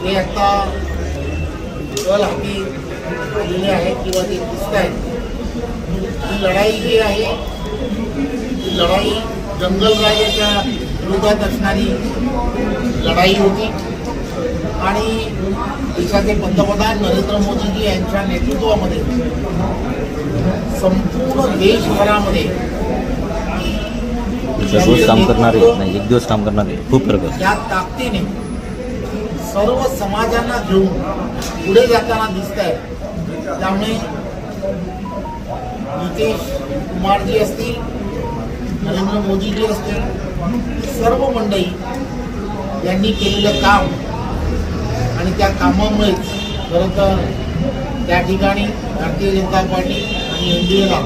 ते आता कल हाती आलेले आहेत किंवा ते दिसत आहेत. ही लढाई जी आहे ती लढाई जंगलराजाच्या विरोधात असणारी लढाई होती आणि देशाचे पंतप्रधान नरेंद्र मोदीजी यांच्या नेतृत्वामध्ये संपूर्ण देशभरामध्ये काम करणारे नाही, एक दिवस काम करणारे खूप फरक आहे. त्या ताकदीने सर्व समाजांना घेऊन पुढे जाताना दिसत आहे. त्यामुळे नितीश कुमारजी असतील, नरेंद्र मोदीजी असतील, सर्व मंडळी यांनी केलेलं काम आणि त्या कामामुळेच खरं तर त्या ठिकाणी भारतीय जनता पार्टी आणि एनडीएला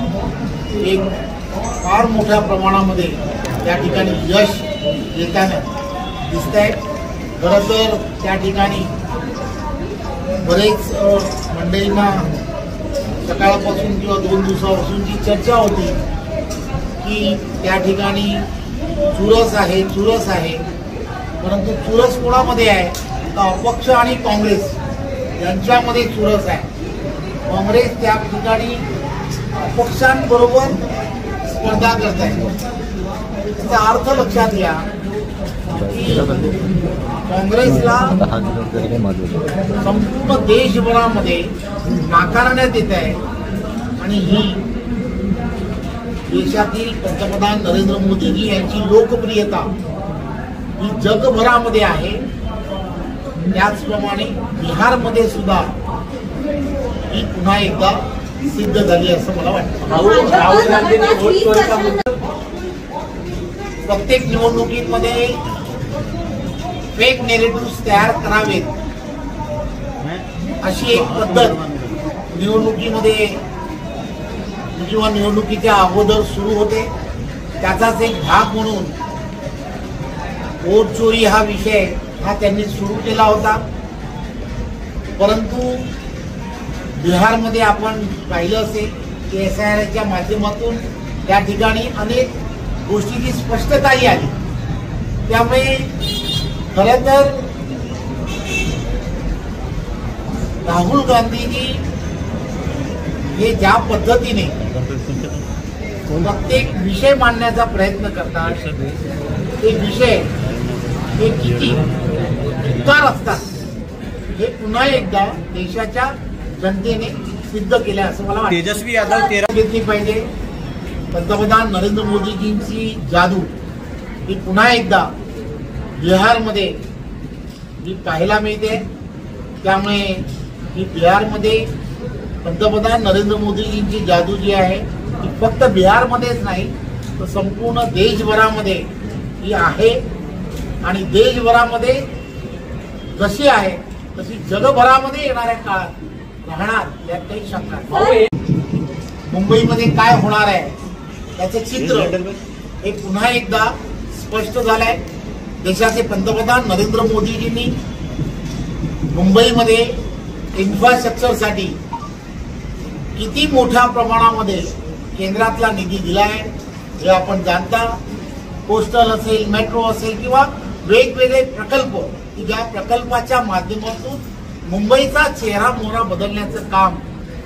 एक फार मोठ्या प्रमाणामध्ये त्या ठिकाणी यश येताना दिसत आहे. खरं तर त्या ठिकाणी बरेच मंडळींना सकाळपासून किंवा 2 दिवसापासून जी चर्चा होती की त्या ठिकाणी चुरस आहे, परंतु चुरस कोणामध्ये आहे तर अपक्ष आणि काँग्रेस यांच्यामध्ये चुरस आहे. काँग्रेस त्या ठिकाणी अपक्षांबरोबर स्पर्धा करत आहे. त्याचा अर्थ लक्षात घ्या की काँग्रेसला संपूर्ण देशभरामध्ये नाकारण्यात येत आहे आणि ही देशातील पंतप्रधान नरेंद्र मोदीजी यांची लोकप्रियता ही जगभरामध्ये आहे. त्याचप्रमाणे बिहारमध्ये सुद्धा ही पुन्हा एकदा सिद्ध झाली असं मला वाटतं. प्रत्येक निवडणुकीमध्ये फेक नेरेटिव्ह तयार करावेत अशी एक पद्धत निवडणुकीमध्ये किंवा निवडणुकीच्या अगोदर सुरू होते. त्याचाच एक भाग म्हणून वोट चोरी हा विषय हा त्यांनी सुरू केला होता. परंतु बिहारमध्ये आपण पाहिलं असेल की SIRच्या माध्यमातून त्या ठिकाणी अनेक गोष्टीची स्पष्टताही आली. त्यामुळे खरं तर राहुल गांधीजी हे ज्या पद्धतीने प्रत्येक विषय मांडण्याचा प्रयत्न करतात ते विषय हे किती उदार असतात हे पुन्हा एकदा देशाच्या जनतेने सिद्ध केले असं मला वाटतं. तेजस्वी यादव घेतली पाहिजे. पंतप्रधान नरेंद्र मोदीजींची जादू ही पुन्हा एकदा बिहारमध्ये जी पाहायला मिळते. त्यामुळे ही बिहारमध्ये पंतप्रधान नरेंद्र मोदीजींची जादू जी आहे ती फक्त बिहारमध्येच नाही तर संपूर्ण देशभरामध्ये ही आहे आणि देशभरामध्ये जशी आहे तशी जगभरामध्ये येणाऱ्या काळात राहणार यात काही शंका नाही. मुंबईमध्ये काय होणार आहे त्याचं चित्र हे पुन्हा एकदा स्पष्ट झालंय. देशाचे पंतप्रधान नरेंद्र मोदीजींनी मुंबईमध्ये इन्फ्रास्ट्रक्चरसाठी किती मोठ्या प्रमाणामध्ये केंद्रातला निधी दिला आहे हे आपण जाणता. कोस्टल असेल, मेट्रो असेल किंवा वेगवेगळे प्रकल्प की ज्या प्रकल्पाच्या माध्यमातून मुंबईचा चेहरा मोहरा बदलण्याचं काम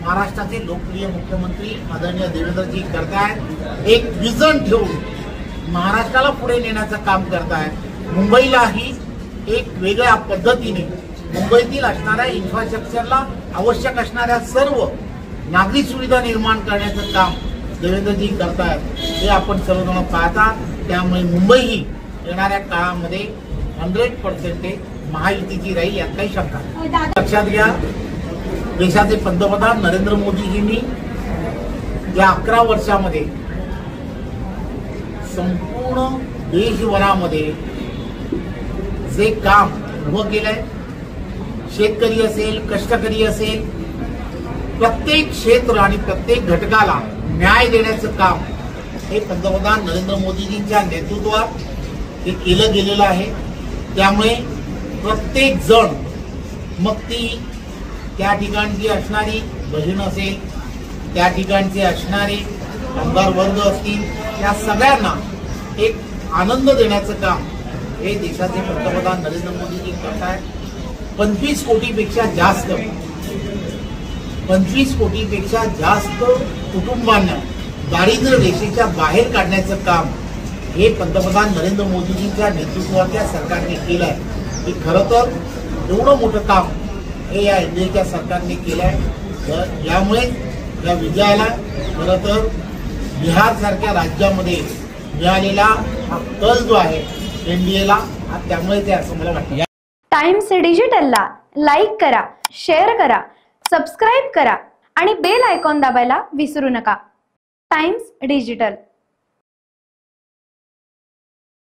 महाराष्ट्राचे लोकप्रिय मुख्यमंत्री आदरणीय देवेंद्रजी करतायत. एक विजन ठेवून महाराष्ट्राला पुढे नेण्याचं काम करतायत. मुंबईलाही एक वेगळ्या पद्धतीने मुंबईतील असणाऱ्या इन्फ्रास्ट्रक्चरला आवश्यक असणाऱ्या सर्व नागरी सुविधा निर्माण करण्याचं काम देवेंद्रजी करतायत हे आपण सर्वजण पाहता. त्यामुळे मुंबई ही येणाऱ्या काळामध्ये 100% महायुतीची राहील यात काही शंका नाही. लक्षात घ्या देशाचे पंतप्रधान नरेंद्र मोदीजींनी या 11 वर्षामध्ये संपूर्ण देशभरामध्ये जे काम उभं केलंय, शेतकरी असेल, कष्टकरी असेल, प्रत्येक क्षेत्र आणि प्रत्येक घटकाला न्याय देण्याचं काम हे पंतप्रधान नरेंद्र मोदीजींच्या नेतृत्वात हे केलं गेलेलं आहे. त्यामुळे प्रत्येक जण मग ती त्या ठिकाणची असणारी बहीण असेल, त्या ठिकाणचे असणारे कामगार वर्ग असतील, त्या सगळ्यांना एक आनंद देण्याचं काम हे देशाचे पंतप्रधान नरेंद्र मोदीजी करतायत. 25 कोटीपेक्षा जास्त कुटुंबांना दारिद्र्य रेषेच्या बाहेर काढण्याचं काम हे पंतप्रधान नरेंद्र मोदीजींच्या नेतृत्वातल्या सरकारने केलं आहे. हे खरं तर एवढं मोठं काम हे या एनडीएच्या सरकारने केलं आहे. तर यामुळे या विजयाला खरं तर बिहारसारख्या राज्यामध्ये मिळालेला हा कल जो आहे एनडीएला, त्यामुळे ते असं मला वाटतं. टाइम्स डिजिटलला लाईक करा, शेअर करा, सबस्क्राईब करा आणि बेल आयकॉन दाबायला विसरू नका. Times digital.